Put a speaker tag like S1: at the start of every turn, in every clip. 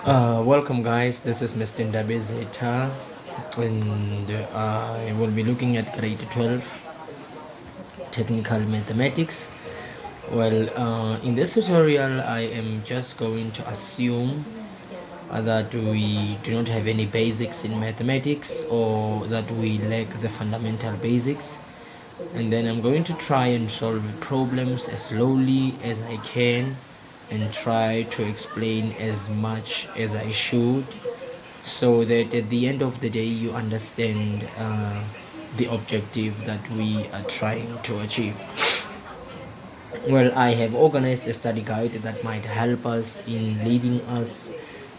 S1: Welcome guys, this is Mr. Ndabezeta and I will be looking at grade 12 technical mathematics. In this tutorial I am just going to assume that we do not have any basics in mathematics, or that we lack the fundamental basics, and then I'm going to try and solve problems as slowly as I can and try to explain as much as I should, so that at the end of the day you understand the objective that we are trying to achieve. I have organized a study guide that might help us in leading us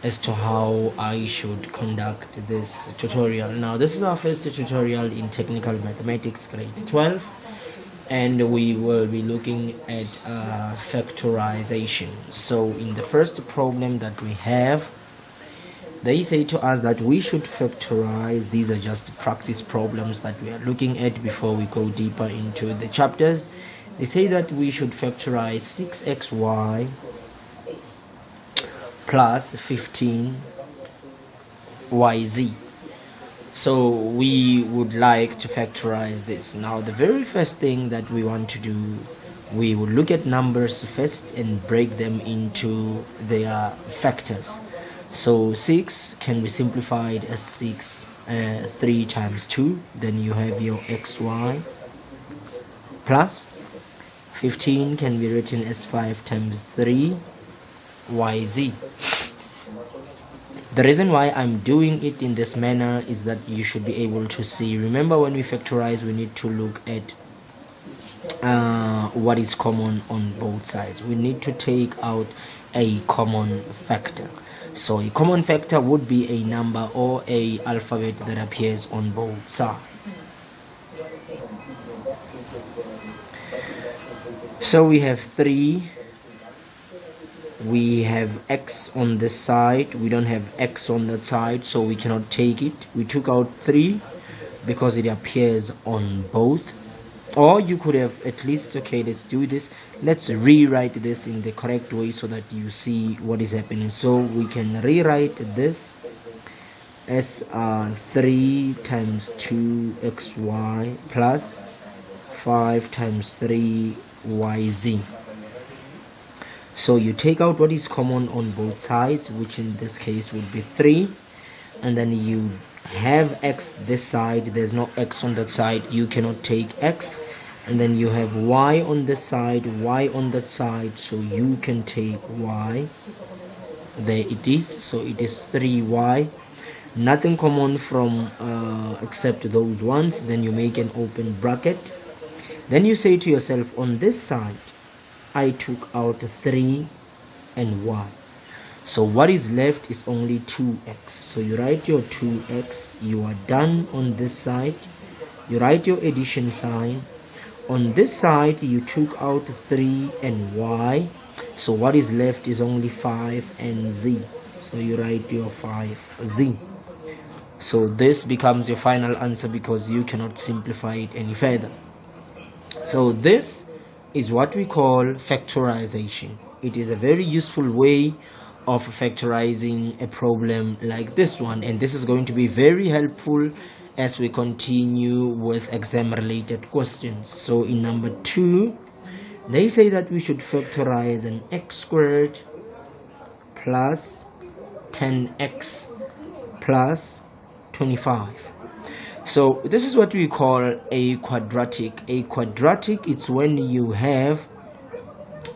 S1: as to how I should conduct this tutorial. Now, this is our first tutorial in technical mathematics grade 12, and we will be looking at factorization. So in the first problem that we have, they say to us that we should factorize. These are just practice problems that we are looking at before we go deeper into the chapters. They say that we should factorize 6xy plus 15yz. So we would like to factorize this. Now, the very first thing that we want to do, we will look at numbers first and break them into their factors. So 6 can be simplified as 3 times 2. Then you have your xy plus 15 can be written as 5 times 3 yz. The reason why I'm doing it in this manner is that you should be able to see. Remember, when we factorize, we need to look at what is common on both sides. We need to take out a common factor. So a common factor would be a number or a alphabet that appears on both sides. So we have 3, we have x on this side, we don't have x on that side, so we cannot take it. We took out 3 because it appears on both. Or you could have at least, okay, let's do this, let's rewrite this in the correct way so that you see what is happening. So we can rewrite this as 3 times 2xy plus 5 times 3yz. So you take out what is common on both sides, which in this case would be 3, and then you have x this side, there's no x on that side, you cannot take x, and then you have y on this side, y on that side, so you can take y. There it is, so it is 3y, nothing common from except those ones. Then you make an open bracket, then you say to yourself, on this side I took out 3 and y, so what is left is only 2x. So you write your 2x, you are done on this side. You write your addition sign. On this side you took out 3 and y, so what is left is only 5 and z. So you write your 5z. So this becomes your final answer because you cannot simplify it any further. So this is what we call factorization. It is a very useful way of factorizing a problem like this one, and this is going to be very helpful as we continue with exam related questions. So in number 2, they say that we should factorize an x squared plus 10x plus 25. So this is what we call a quadratic. A quadratic, it's when you have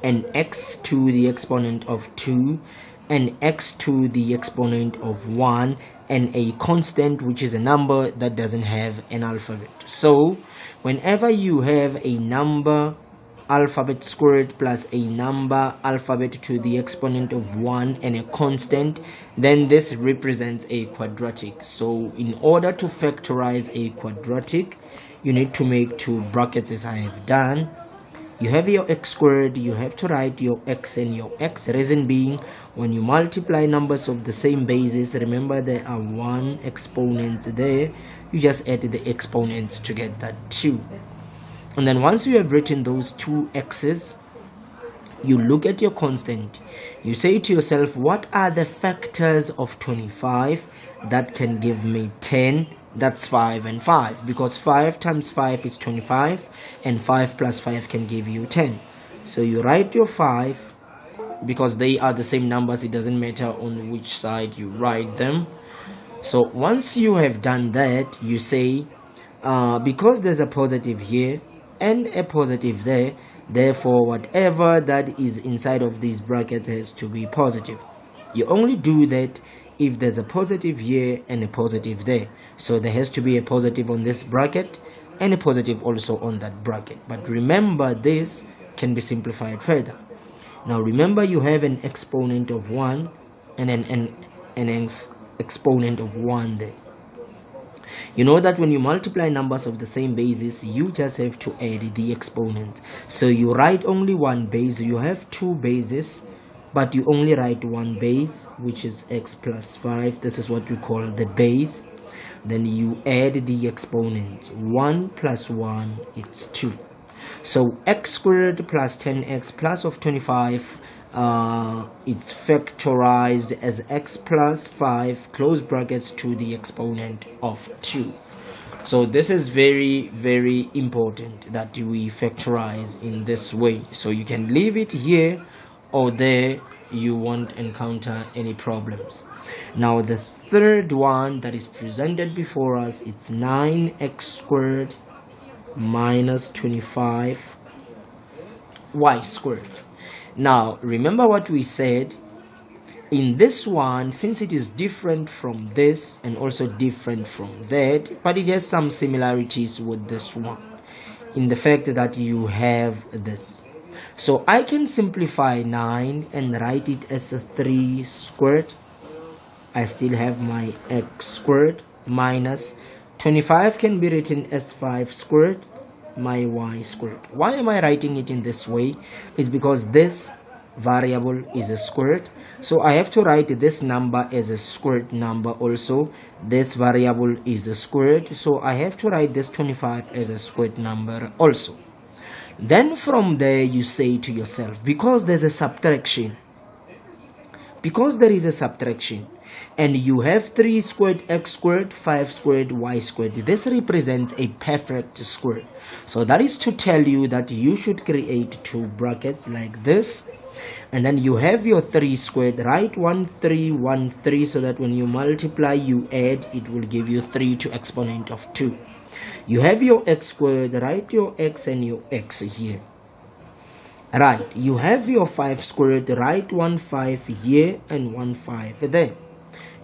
S1: an x to the exponent of 2, an x to the exponent of 1, and a constant, which is a number that doesn't have an alphabet. So whenever you have a number alphabet squared plus a number alphabet to the exponent of 1 and a constant, then this represents a quadratic. So in order to factorize a quadratic, you need to make 2 brackets as I have done. You have your x squared, you have to write your x and your x. Reason being, when you multiply numbers of the same basis, remember there are 1 exponents there, you just add the exponents to get that 2. And then once you have written those 2 x's, You look at your constant, you say to yourself, what are the factors of 25 that can give me 10? That's 5 and 5, because 5 times 5 is 25 and 5 plus 5 can give you 10. So you write your 5, because they are the same numbers, it doesn't matter on which side you write them. So once you have done that, you say because there's a positive here and a positive there, therefore whatever that is inside of these brackets has to be positive. You only do that if there's a positive here and a positive there. So there has to be a positive on this bracket and a positive also on that bracket. But remember, this can be simplified further. Now remember, you have an exponent of 1 and an exponent of 1 there. You know that when you multiply numbers of the same basis, you just have to add the exponent. So you write only one base. You have two bases, but you only write one base, which is x plus 5. This is what we call the base. Then you add the exponent. 1 plus 1 is 2. So x squared plus 10x plus of 25, it's factorized as x plus 5 close brackets to the exponent of 2. So this is very, very important that we factorize in this way. So you can leave it here or there, you won't encounter any problems. Now the third one that is presented before us, it's 9x squared minus 25 y squared. Now remember what we said in this one, since it is different from this and also different from that, but it has some similarities with this one in the fact that you have this. So I can simplify 9 and write it as a 3 squared. I still have my x squared minus 25 can be written as 5 squared, my y squared. Why am I writing it in this way? Is because this variable is a squared, so I have to write this number as a squared number also. This variable is a squared, so I have to write this 25 as a squared number also. Then from there you say to yourself, because there's a subtraction, because there is a subtraction, and you have 3 squared x squared, 5 squared y squared, this represents a perfect square. So that is to tell you that you should create two brackets like this, and then you have your 3 squared, write 1 3 1 3, so that when you multiply you add, it will give you 3 to exponent of 2. You have your x squared, write your x and your x here. Right, you have your 5 squared, write 1 5 here and 1 5 there.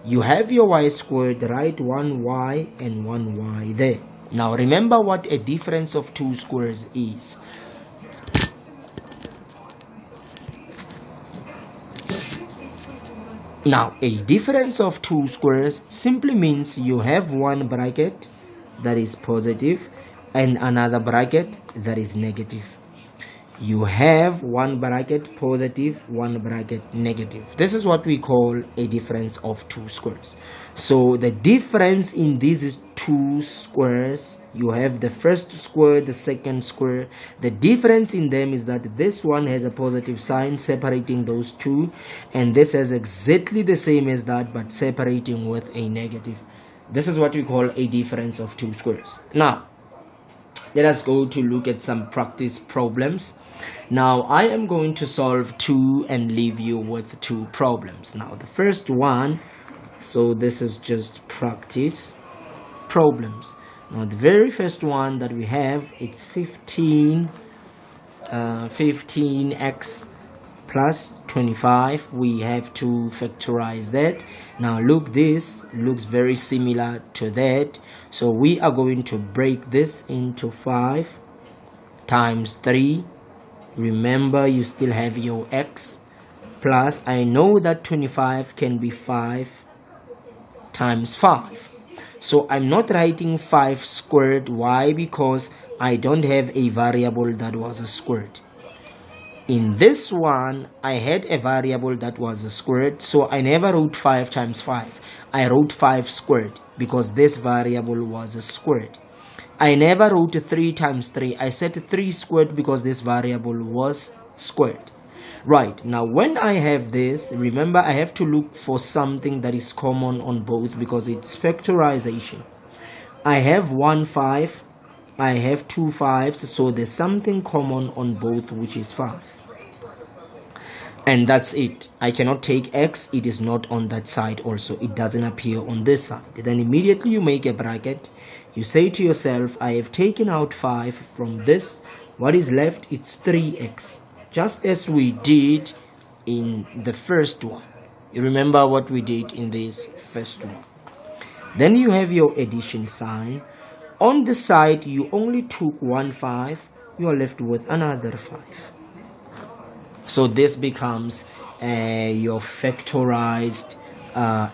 S1: You have your y squared, write 1 y and 1 y there. Now remember what a difference of two squares is. Now a difference of two squares simply means you have one bracket that is positive and another bracket that is negative. You have one bracket positive, one bracket negative. This is what we call a difference of two squares. So the difference in these two squares, you have the first square, the second square. The difference in them is that this one has a positive sign separating those two, and this has exactly the same as that but separating with a negative. This is what we call a difference of two squares. Now let us go to look at some practice problems. Now I am going to solve two and leave you with two problems. Now the first one, so this is just practice problems. Now the very first one that we have, it's 15x plus 25. We have to factorize that. Now look, this looks very similar to that, so we are going to break this into 5 times 3. Remember, you still have your x plus, I know that 25 can be 5 times 5, so I'm not writing 5 squared. Why? Because I don't have a variable that was a squared. In this one, I had a variable that was a squared, so I never wrote 5 times 5. I wrote 5 squared because this variable was a squared. I never wrote 3 times 3. I said 3 squared because this variable was squared. Right, now when I have this, remember I have to look for something that is common on both because it's factorization. I have 1 5, I have 2 5s, so there's something common on both, which is 5. And that's it. I cannot take x, it is not on that side also, it doesn't appear on this side. Then immediately you make a bracket, you say to yourself, I have taken out 5 from this, what is left? It's 3x, just as we did in the first one. You remember what we did in this first one. Then you have your addition sign. On the side you only took 1 5, you are left with another 5. So this becomes your factorized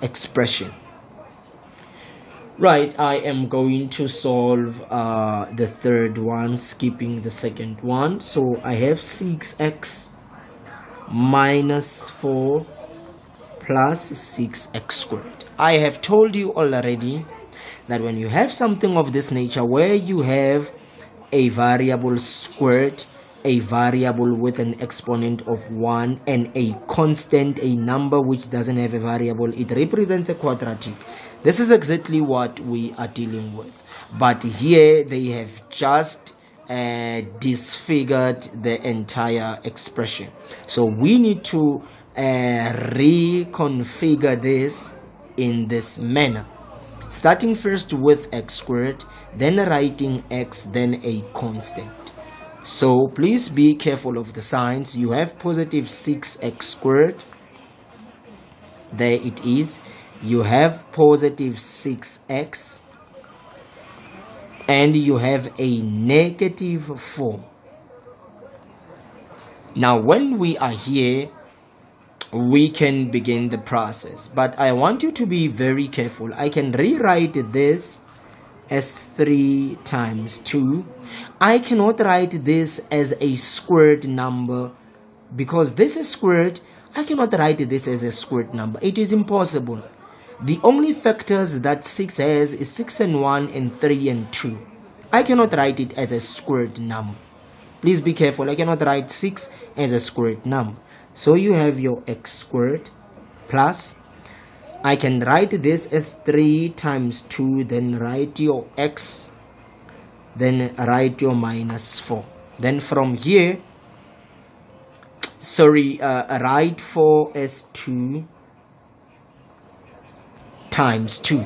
S1: expression. Right, I am going to solve the third one, skipping the second one. So I have 6x minus 4 plus 6x squared. I have told you already that when you have something of this nature where you have a variable squared, a variable with an exponent of 1, and a constant, a number which doesn't have a variable, it represents a quadratic. This is exactly what we are dealing with, but here they have just disfigured the entire expression. So we need to reconfigure this in this manner, starting first with x squared, then writing x, then a constant. So please be careful of the signs. You have positive 6x squared, there it is. You have positive 6x, and you have a negative 4. Now when we are here, we can begin the process, but I want you to be very careful. I can rewrite this as 3 times 2. I cannot write this as a squared number because this is squared. I cannot write this as a squared number. It is impossible. The only factors that 6 has is 6 and 1 and 3 and 2. I cannot write it as a squared number. Please be careful. I cannot write 6 as a squared number. So you have your x squared plus, I can write this as 3 times 2, then write your x, then write your minus 4. Then from here, write 4 as 2 times 2.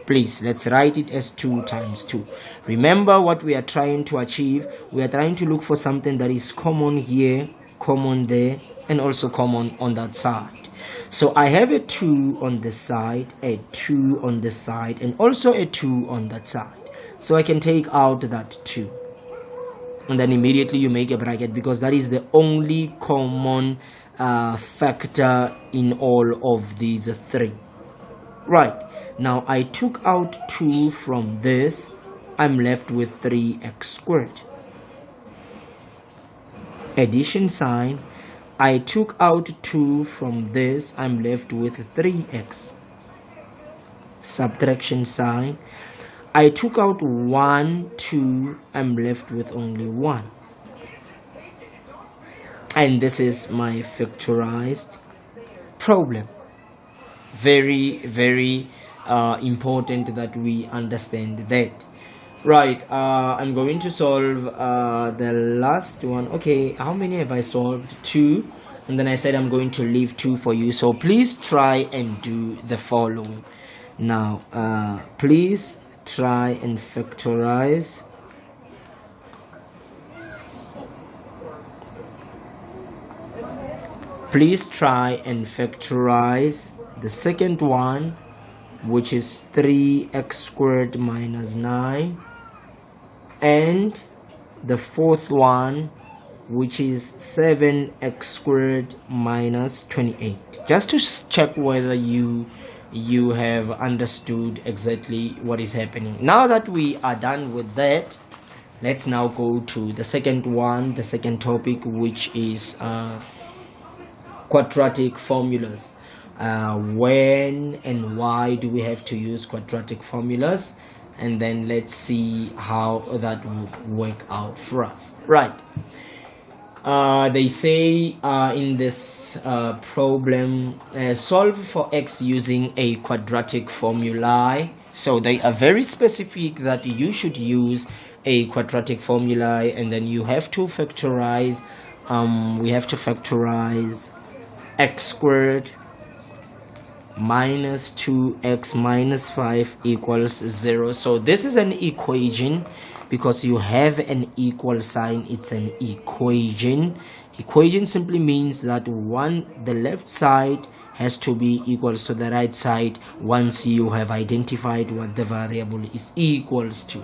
S1: Please, let's write it as 2 times 2. Remember what we are trying to achieve. We are trying to look for something that is common here, common there, and also common on that side. So I have a 2 on this side, a 2 on this side, and also a 2 on that side. So I can take out that 2. And then immediately you make a bracket because that is the only common factor in all of these 3. Right, now I took out 2 from this. I'm left with 3x squared. Addition sign. I took out 2 from this, I'm left with 3x. Subtraction sign. I took out 1, 2, I'm left with only 1. And this is my factorized problem. Very, very important that we understand that. Right, I'm going to solve the last one. Okay, how many have I solved? 2. And then I said I'm going to leave 2 for you. So please try and do the following. Now, please try and factorize. Please try and factorize the second one, which is 3x squared minus 9. And the fourth one, which is 7x squared minus 28. Just to check whether you have understood exactly what is happening. Now that we are done with that, let's now go to the second one, the second topic, which is quadratic formulas. When and why do we have to use quadratic formulas? And then let's see how that would work out for us. Right, They say in this problem, solve for x using a quadratic formula. So they are very specific that you should use a quadratic formula, and then you have to factorize. We have to factorize x squared minus 2x minus 5 equals 0. So this is an equation because you have an equal sign. It's an equation. Equation simply means that the left side has to be equals to the right side once you have identified what the variable is equals to.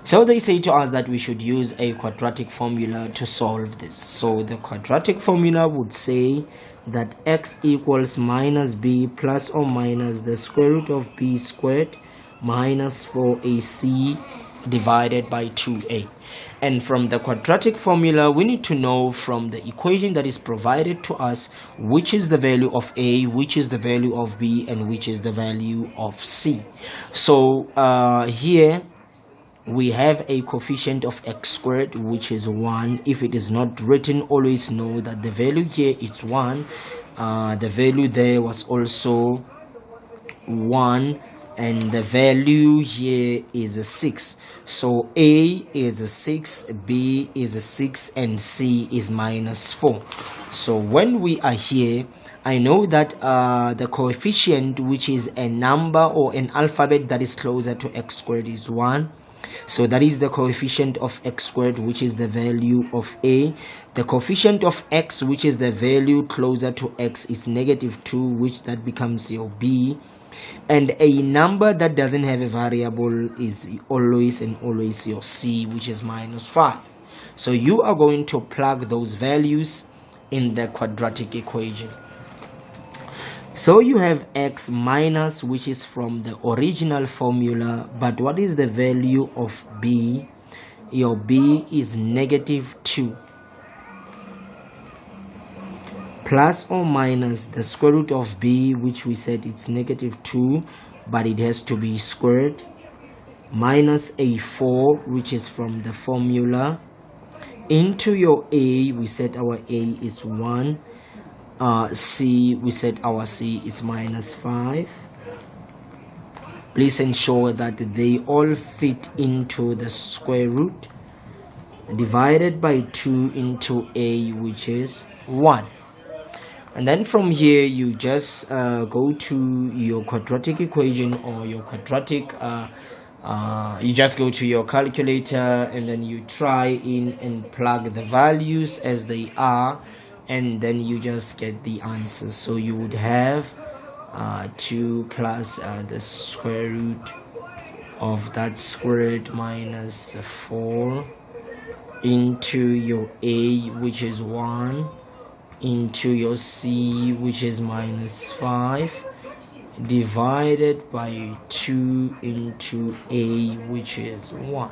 S1: So they say to us that we should use a quadratic formula to solve this. So the quadratic formula would say that x equals minus b plus or minus the square root of b squared minus 4ac divided by 2a. And from the quadratic formula, we need to know from the equation that is provided to us which is the value of a, which is the value of b, and which is the value of c. So here we have a coefficient of x squared, which is 1. If it is not written, always know that the value here is 1. The value there was also 1, and the value here is a 6. So a is a 6, b is a 6, and c is minus 4. So when we are here, I know that the coefficient, which is a number or an alphabet that is closer to x squared, is 1. So that is the coefficient of x squared, which is the value of a. The coefficient of x, which is the value closer to x, is negative 2, which that becomes your b. And a number that doesn't have a variable is always and always your c, which is minus 5. So you are going to plug those values in the quadratic equation. So you have x minus, which is from the original formula, but what is the value of b? Your b is negative 2 plus or minus the square root of b, which we said it's negative 2, but it has to be squared, minus a 4, which is from the formula, into your a. We said our a is 1. C, we said our c is minus 5. Please ensure that they all fit into the square root, divided by 2 into a, which is 1. And then from here you just go to your quadratic equation, or your quadratic you just go to your calculator, and then you try in and plug the values as they are, and then you just get the answer. So you would have 2 plus the square root of that squared minus 4 into your a, which is 1, into your c, which is minus 5, divided by 2 into a, which is 1.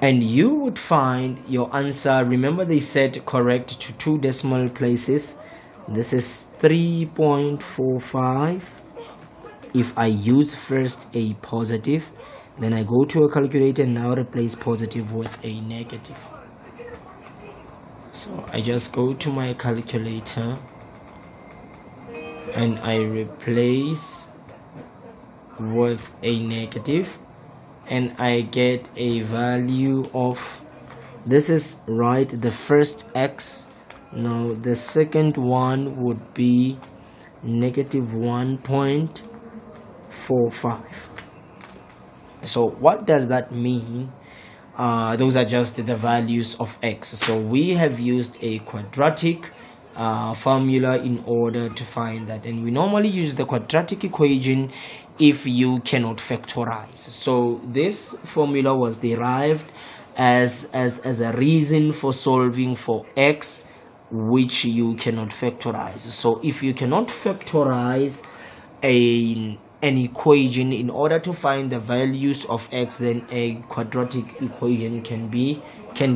S1: And you would find your answer. Remember, they said correct to 2 decimal places. This is 3.45. If I use first a positive, then I go to a calculator and now replace positive with a negative. So I just go to my calculator and I replace with a negative, and I get a value of, this is right, the first x. Now the second one would be negative 1.45. So what does that mean? Those are just the values of x. So we have used a quadratic formula in order to find that, and we normally use the quadratic equation if you cannot factorize. So this formula was derived as a reason for solving for x which you cannot factorize. So if you cannot factorize an equation in order to find the values of x, then a quadratic equation can be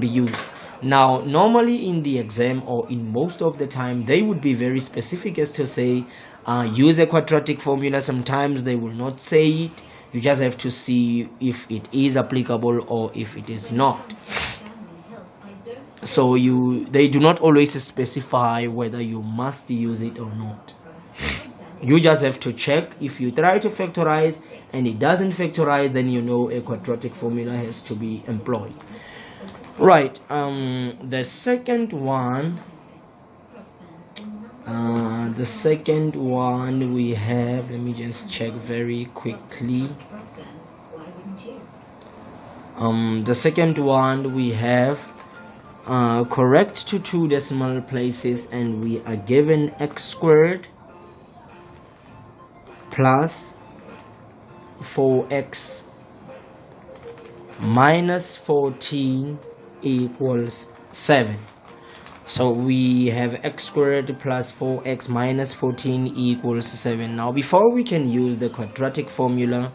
S1: used. Now normally in the exam, or in most of the time, they would be very specific as to say use a quadratic formula. Sometimes they will not say it. You just have to see if it is applicable or if it is not. So they do not always specify whether you must use it or not. You just have to check. If you try to factorize and it doesn't factorize, then you know a quadratic formula has to be employed. Right, the second one we have, let me just check very quickly. The second one we have correct to 2 decimal places, and we are given x squared plus 4x minus 14 equals 7. So we have x squared plus 4x minus 14 equals 7. Now before we can use the quadratic formula,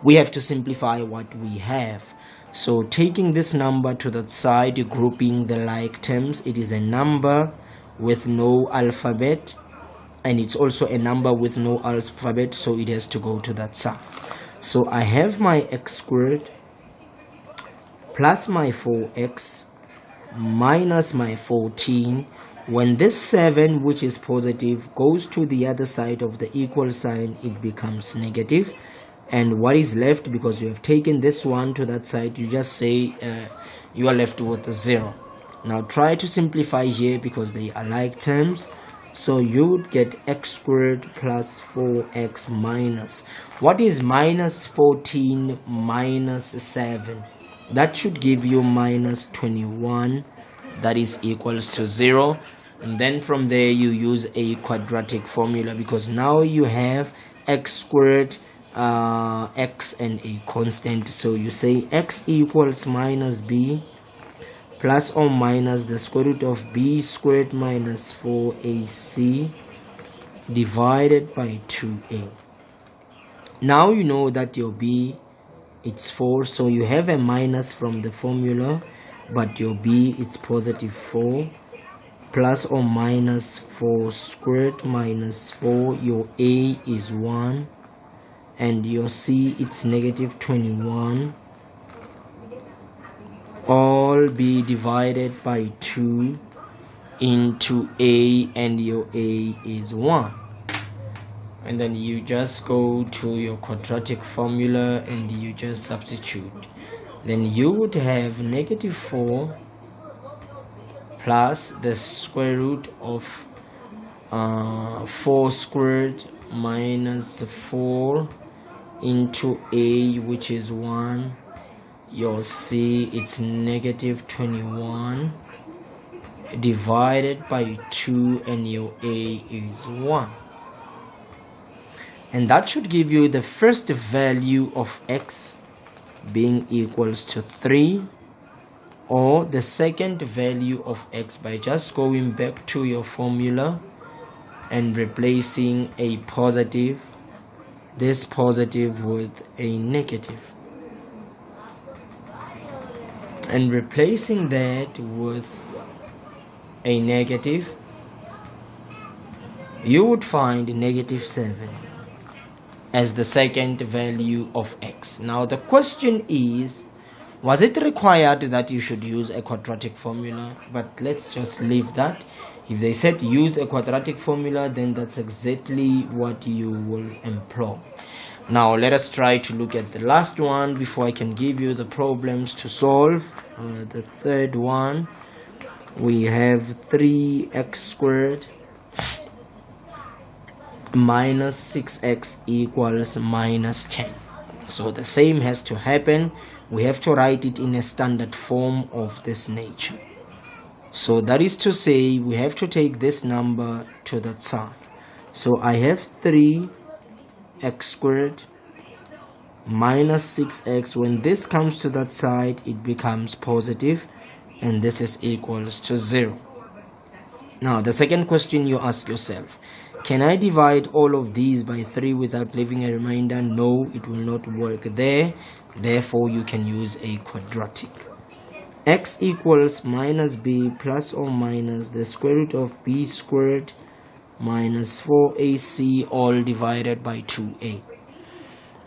S1: we have to simplify what we have. So taking this number to that side, grouping the like terms, it is a number with no alphabet, and it's also a number with no alphabet, so it has to go to that side. So I have my x squared plus my 4x minus my 14. When this 7, which is positive, goes to the other side of the equal sign, it becomes negative. And what is left, because you have taken this one to that side, you just say you are left with a 0. Now try to simplify here because they are like terms. So you would get x squared plus 4x minus, what is minus 14 minus 7? That should give you minus 21. That is equals to 0. And then from there you use a quadratic formula, because now you have x squared, x and a constant. So you say x equals minus b plus or minus the square root of b squared minus 4ac divided by 2a. Now you know that your b, it's 4, so you have a minus from the formula, but your b, it's positive 4 plus or minus 4 squared minus 4. Your a is 1 and your c, it's negative 21. All be divided by 2 into a, and your a is 1. And then you just go to your quadratic formula and you just substitute. Then you would have negative 4 plus the square root of 4 squared minus 4 into a, which is 1. Your c, it's negative 21 divided by 2, and your a is 1. And that should give you the first value of x being equals to 3, or the second value of x by just going back to your formula and replacing a positive, this positive with a negative, and replacing that with a negative, you would find negative 7 as the second value of x. Now the question is, was it required that you should use a quadratic formula? But let's just leave that. If they said use a quadratic formula, then that's exactly what you will employ. Now let us try to look at the last one before I can give you the problems to solve. The third one, we have 3x squared minus 6x equals minus 10. So the same has to happen. We have to write it in a standard form of this nature. So that is to say, we have to take this number to that side. So I have 3x squared minus 6x. When this comes to that side, it becomes positive, and this is equals to 0. Now the second question you ask yourself, can I divide all of these by 3 without leaving a remainder? No, it will not work there. Therefore you can use a quadratic. X equals minus b plus or minus the square root of b squared minus 4ac, all divided by 2a.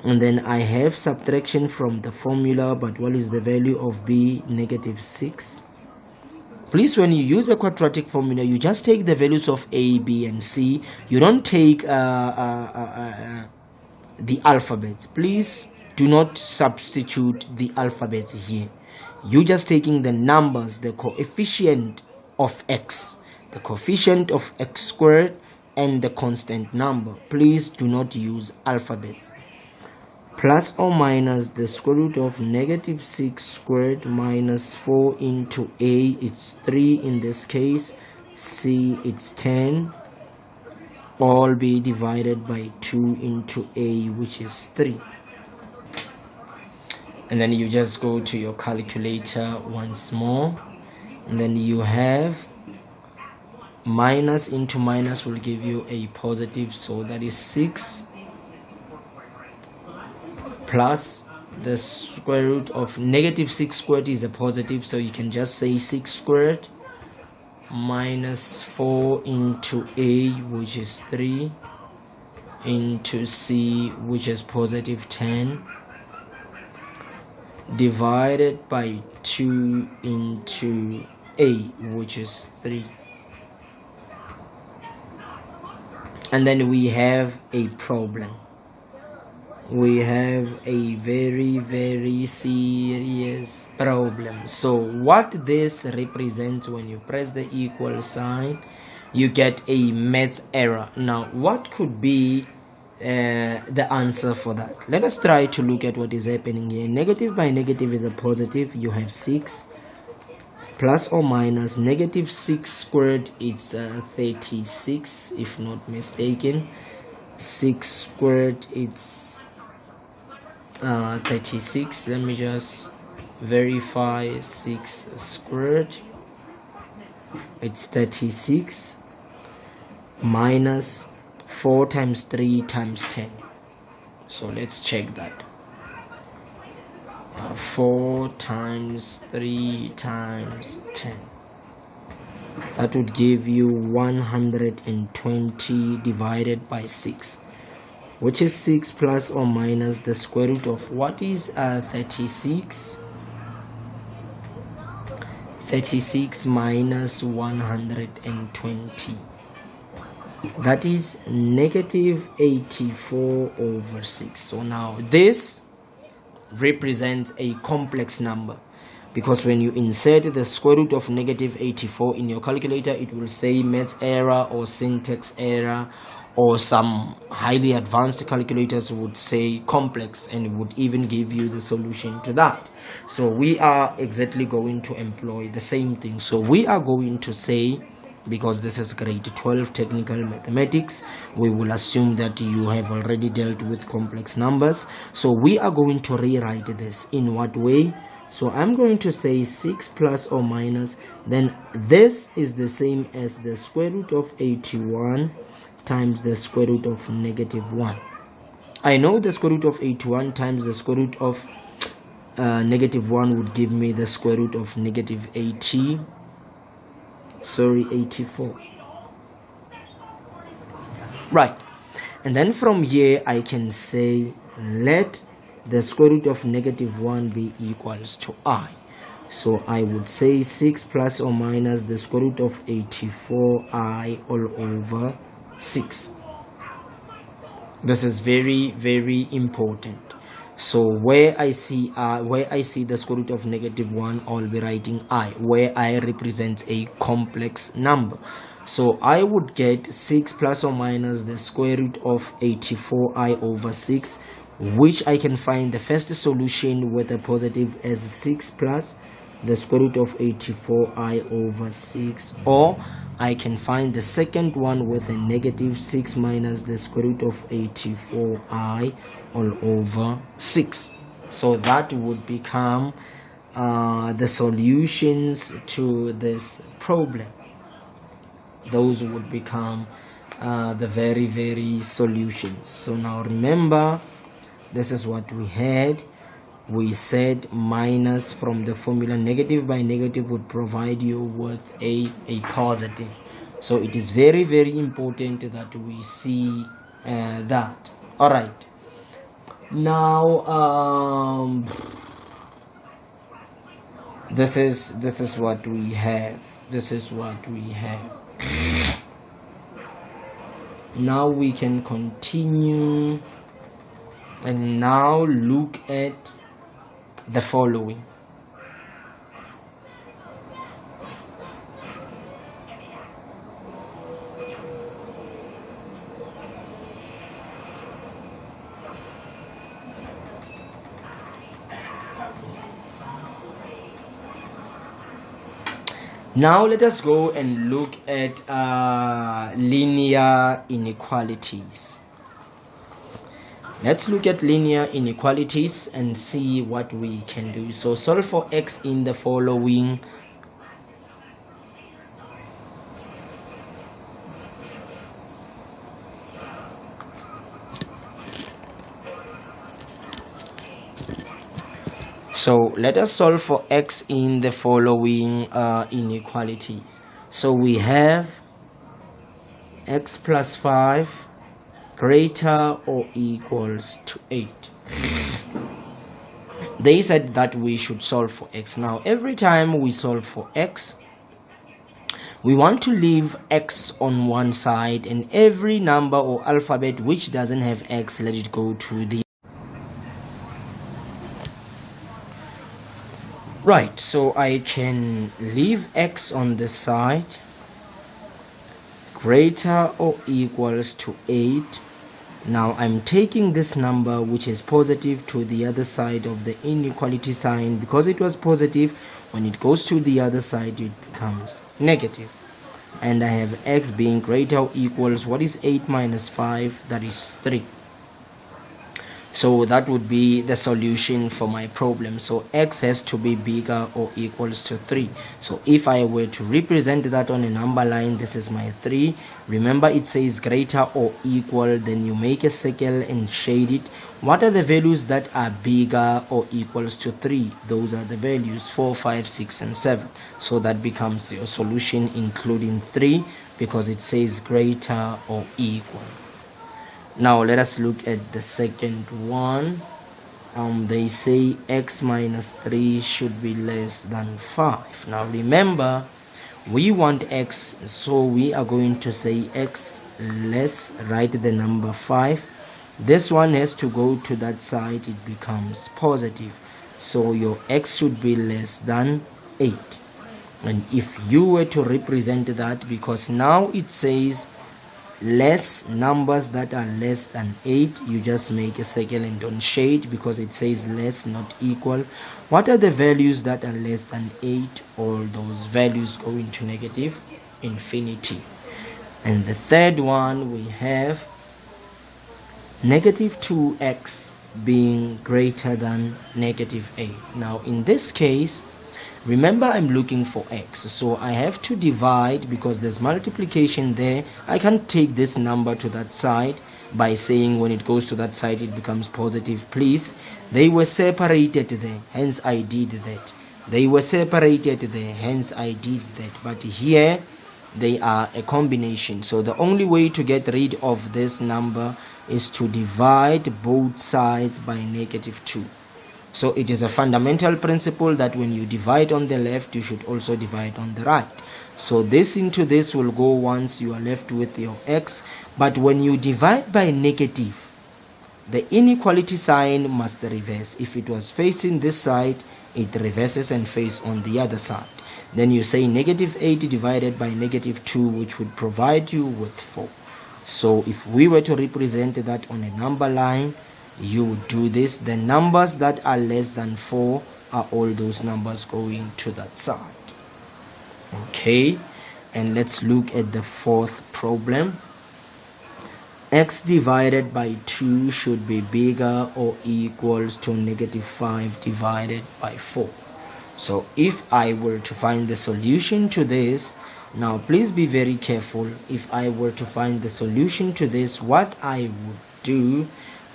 S1: And then I have subtraction from the formula, but what is the value of b? Negative 6. Please, when you use a quadratic formula, you just take the values of a, b, and c. You don't take the alphabets. Please do not substitute the alphabets here. You just taking the numbers, the coefficient of x, the coefficient of x squared, and the constant number. Please do not use alphabets. Plus or minus the square root of negative 6 squared minus 4 into a, it's 3 in this case, c, it's 10, all be divided by 2 into a, which is 3. And then you just go to your calculator once more, and then you have minus into minus will give you a positive, so that is 6 plus the square root of negative 6 squared is a positive, so you can just say 6 squared minus 4 into a, which is 3, into c, which is positive 10, divided by 2 into a, which is 3. And then we have a problem. We have a very serious problem. So what this represents, when you press the equal sign, you get a math error. Now what could be the answer for that? Let us try to look at what is happening here. Negative by negative is a positive. You have 6 plus or minus negative 6 squared, it's 36 if not mistaken. 6 squared, it's 36. Let me just verify. 6 squared, it's 36, minus 4 times 3 times 10. So let's check that. 4 times 3 times 10, that would give you 120 divided by 6, which is 6 plus or minus the square root of what is 36. 36 minus 120, that is negative 84 over 6. So now this represents a complex number, because when you insert the square root of negative 84 in your calculator, it will say math error or syntax error, or some highly advanced calculators would say complex, and would even give you the solution to that. So we are exactly going to employ the same thing. So we are going to say, because this is grade 12 technical mathematics, we will assume that you have already dealt with complex numbers. So we are going to rewrite this in what way? So I'm going to say 6 plus or minus, then this is the same as the square root of 81 times the square root of negative 1. I know the square root of 81 times the square root of negative 1 would give me the square root of negative 84. Right, and then from here I can say let the square root of negative 1 be equals to I. So I would say 6 plus or minus the square root of 84I all over 6. This is very important. So where I see the square root of negative 1, I'll be writing I, where I represents a complex number. So I would get 6 plus or minus the square root of 84I over 6, which I can find the first solution with a positive as 6 plus the square root of 84I over 6, or I can find the second one with a negative 6 minus the square root of 84I all over 6. So that would become the solutions to this problem. Those would become the very solutions. So now remember, this is what we had. We said minus from the formula, negative by negative would provide you with a positive. So it is very important that we see that. All right, now this is what we have. this is what we have. Now we can continue and now look at the following. Now let us go and look at linear inequalities. Let's look at linear inequalities and see what we can do. So solve for x in the following. So let us solve for x in the following inequalities. So we have x plus 5 greater or equals to 8. They said that we should solve for x. Now every time we solve for x, we want to leave x on one side, and every number or alphabet which doesn't have x, let it go to the right. So I can leave x on this side greater or equals to 8. Now I'm taking this number which is positive to the other side of the inequality sign. Because it was positive, when it goes to the other side it becomes negative, and I have x being greater or equals, what is 8 minus 5? That is 3. So that would be the solution for my problem. So x has to be bigger or equals to 3. So if I were to represent that on a number line, this is my 3. Remember, it says greater or equal, then you make a circle and shade it. What are the values that are bigger or equals to 3? Those are the values 4, 5, 6 and 7. So that becomes your solution, including 3, because it says greater or equal. Now let us look at the second one. They say x minus 3 should be less than 5. Now remember, we want x, so we are going to say x less, write the number 5. This one has to go to that side, it becomes positive. So your x should be less than 8. And if you were to represent that, because now it says less, numbers that are less than 8, you just make a circle and don't shade, because it says less, not equal. What are the values that are less than 8? All those values go into negative infinity. And the third one, we have negative 2x being greater than negative 8. Now in this case, remember, I'm looking for x, so I have to divide, because there's multiplication there. I can take this number to that side by saying when it goes to that side it becomes positive. Please, they were separated there, hence I did that. They were separated there, hence I did that. But here they are a combination, so the only way to get rid of this number is to divide both sides by negative 2. So it is a fundamental principle that when you divide on the left, you should also divide on the right. So this into this will go once, you are left with your x. But when you divide by negative, the inequality sign must reverse. If it was facing this side, it reverses and faces on the other side. Then you say negative 8 divided by negative 2, which would provide you with 4. So if we were to represent that on a number line, you would do this. The numbers that are less than 4 are all those numbers going to that side. Okay, and let's look at the fourth problem. X divided by 2 should be bigger or equals to negative 5 divided by 4. So if I were to find the solution to this, now please be very careful. If I were to find the solution to this, what I would do,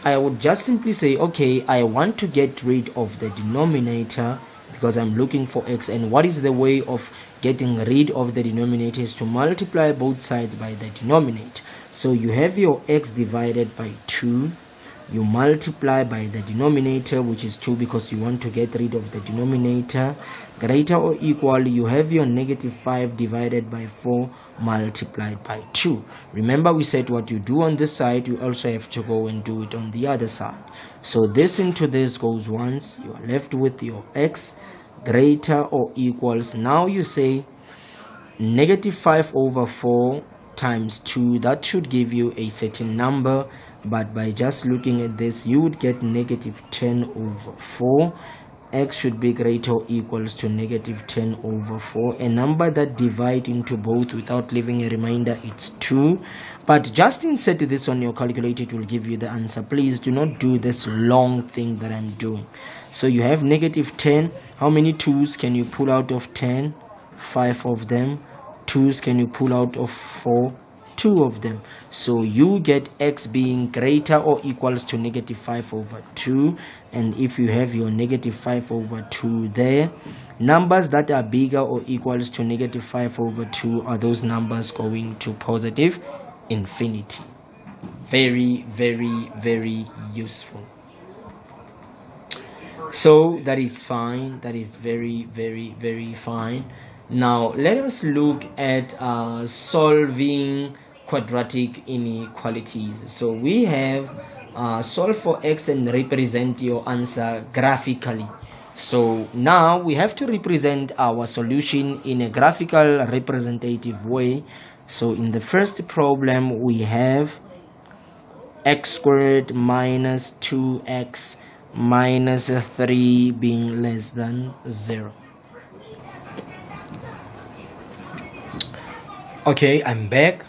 S1: I would just simply say, okay, I want to get rid of the denominator because I'm looking for x. And what is the way of getting rid of the denominator? Is to multiply both sides by the denominator. So you have your x divided by 2. You multiply by the denominator, which is 2, because you want to get rid of the denominator. greater or equal, you have your negative 5 divided by 4 multiplied by 2. Remember, we said what you do on this side, you also have to go and do it on the other side. So this into this goes once, you are left with your x greater or equals. Now you say negative 5 over 4 times 2. That should give you a certain number, but by just looking at this, you would get negative 10 over 4. X should be greater or equals to negative 10 over 4. A number that divides into both without leaving a remainder, it's 2. But just insert this on your calculator, it will give you the answer. Please do not do this long thing that I'm doing. So you have negative 10. How many 2's can you pull out of 10? 5 of them. 2's can you pull out of 4? 2 of them. So you get x being greater or equals to negative 5 over 2. And if you have your negative 5 over 2 there, numbers that are bigger or equals to negative 5 over 2 are those numbers going to positive infinity. Very, very, very useful. So that is fine. That is very, very, very fine. Now let us look at solving quadratic inequalities. So we have solve for x and represent your answer graphically. So now we have to represent our solution in a graphical representative way. So in the first problem, we have x squared minus 2x minus 3 being less than 0. Okay, I'm back.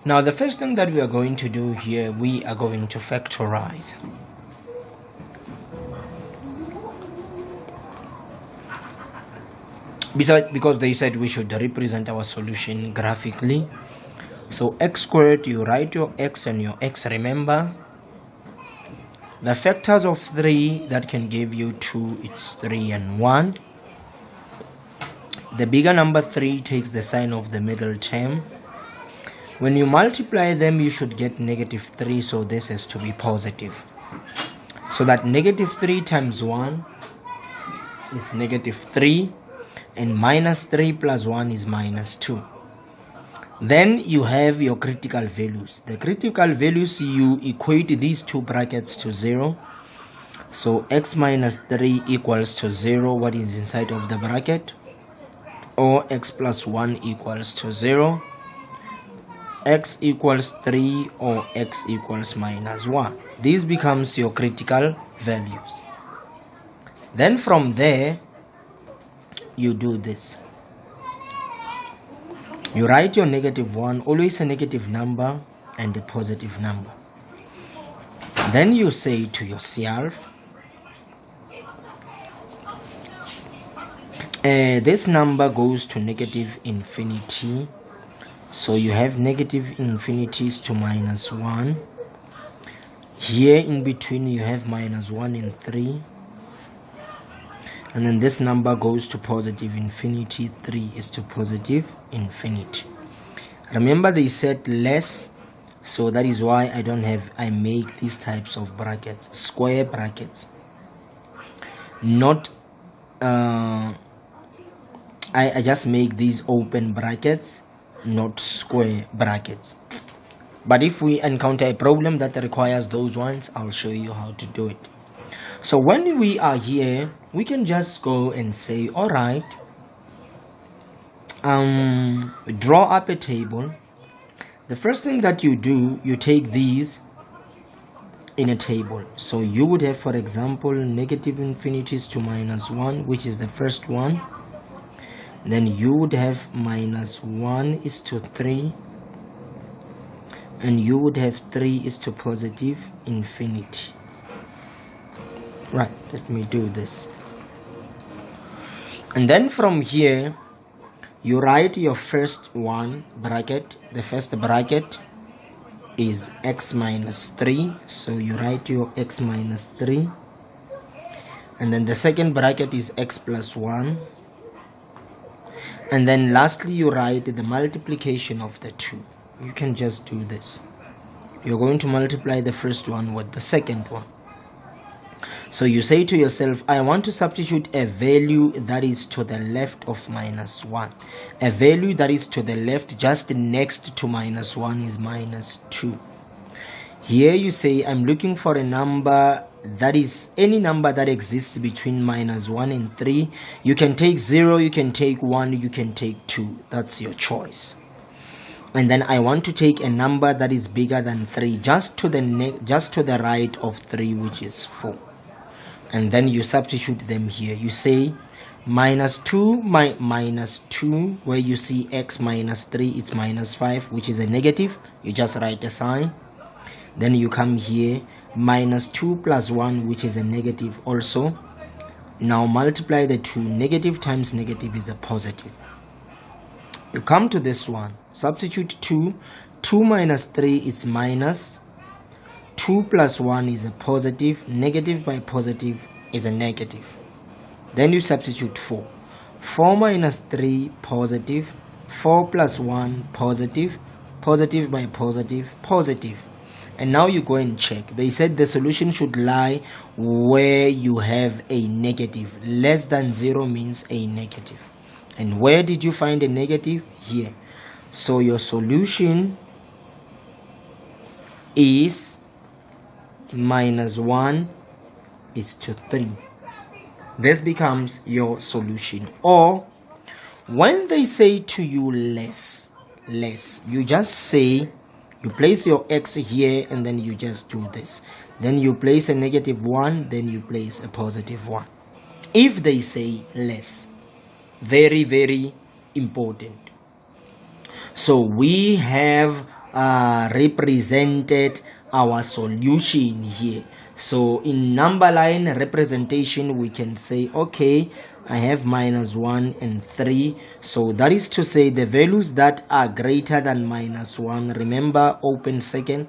S1: Now the first thing that we are going to do here, we are going to factorize. Because they said we should represent our solution graphically. So x squared, you write your x and your x. Remember, the factors of 3 that can give you 2, it's 3 and 1. The bigger number 3 takes the sign of the middle term. When you multiply them, you should get negative 3, so this has to be positive. So that negative 3 times 1 is negative 3, and minus 3 plus 1 is minus 2. Then you have your critical values. The critical values, you equate these two brackets to 0. So x minus 3 equals to 0. What is inside of the bracket? Or x plus 1 equals to 0, x equals 3, or x equals minus 1. This becomes your critical values. Then from there, you do this. You write your negative 1, always a negative number and a positive number. Then you say to yourself, this number goes to negative infinity, so you have negative infinities to minus 1. Here in between you have minus 1 and 3, and then this number goes to positive infinity. 3 is to positive infinity. Remember, they said less, so that is why I make these types of brackets, square brackets, not I just make these open brackets, not square brackets. But if we encounter a problem that requires those ones, I'll show you how to do it. So when we are here, we can just go and say, all right, draw up a table. The first thing that you do, you take these in a table. So you would have, for example, negative infinities to minus 1, which is the first one. Then you would have minus 1 is to 3, and you would have 3 is to positive infinity. Right, let me do this. And then from here, you write your first one bracket. The first bracket is x minus 3, so you write your x minus 3. And then the second bracket is x plus 1. And then lastly, you write the multiplication of the two. You can just do this. You're going to multiply the first one with the second one. So you say to yourself, I want to substitute a value that is to the left of minus 1. A value that is to the left just next to minus 1 is minus 2. Here you say, I'm looking for a number that is any number that exists between minus 1 and 3. You can take 0, you can take 1, you can take 2. That's your choice. And then I want to take a number that is bigger than 3, just to the right of 3, which is 4. And then you substitute them here. You say minus 2 minus 2, where you see x minus 3, it's minus 5, which is a negative. You just write a sign. Then you come here, minus 2 plus 1, which is a negative also. Now multiply the two. Negative times negative is a positive. You come to this one, substitute 2. 2 minus 3 is minus. 2 plus 1 is a positive. Negative by positive is a negative. Then you substitute 4. 4 minus 3 positive. 4 plus 1 positive. Positive by positive, positive. And now you go and check. They said the solution should lie where you have a negative. Less than 0 means a negative. And where did you find a negative? Here. So your solution is minus 1 is to 3. This becomes your solution. Or when they say to you less, you just say, you place your x here and then you just do this. Then you place a negative 1, then you place a positive 1. If they say less, very, very important. So we have represented our solution here. So in number line representation, we can say, okay, I have minus 1 and 3. So that is to say the values that are greater than minus 1. Remember, open second.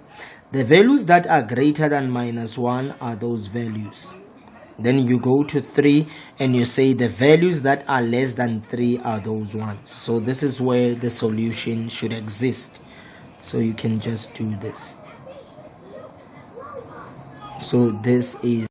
S1: The values that are greater than minus 1 are those values. Then you go to 3 and you say the values that are less than 3 are those ones. So this is where the solution should exist. So you can just do this. So this is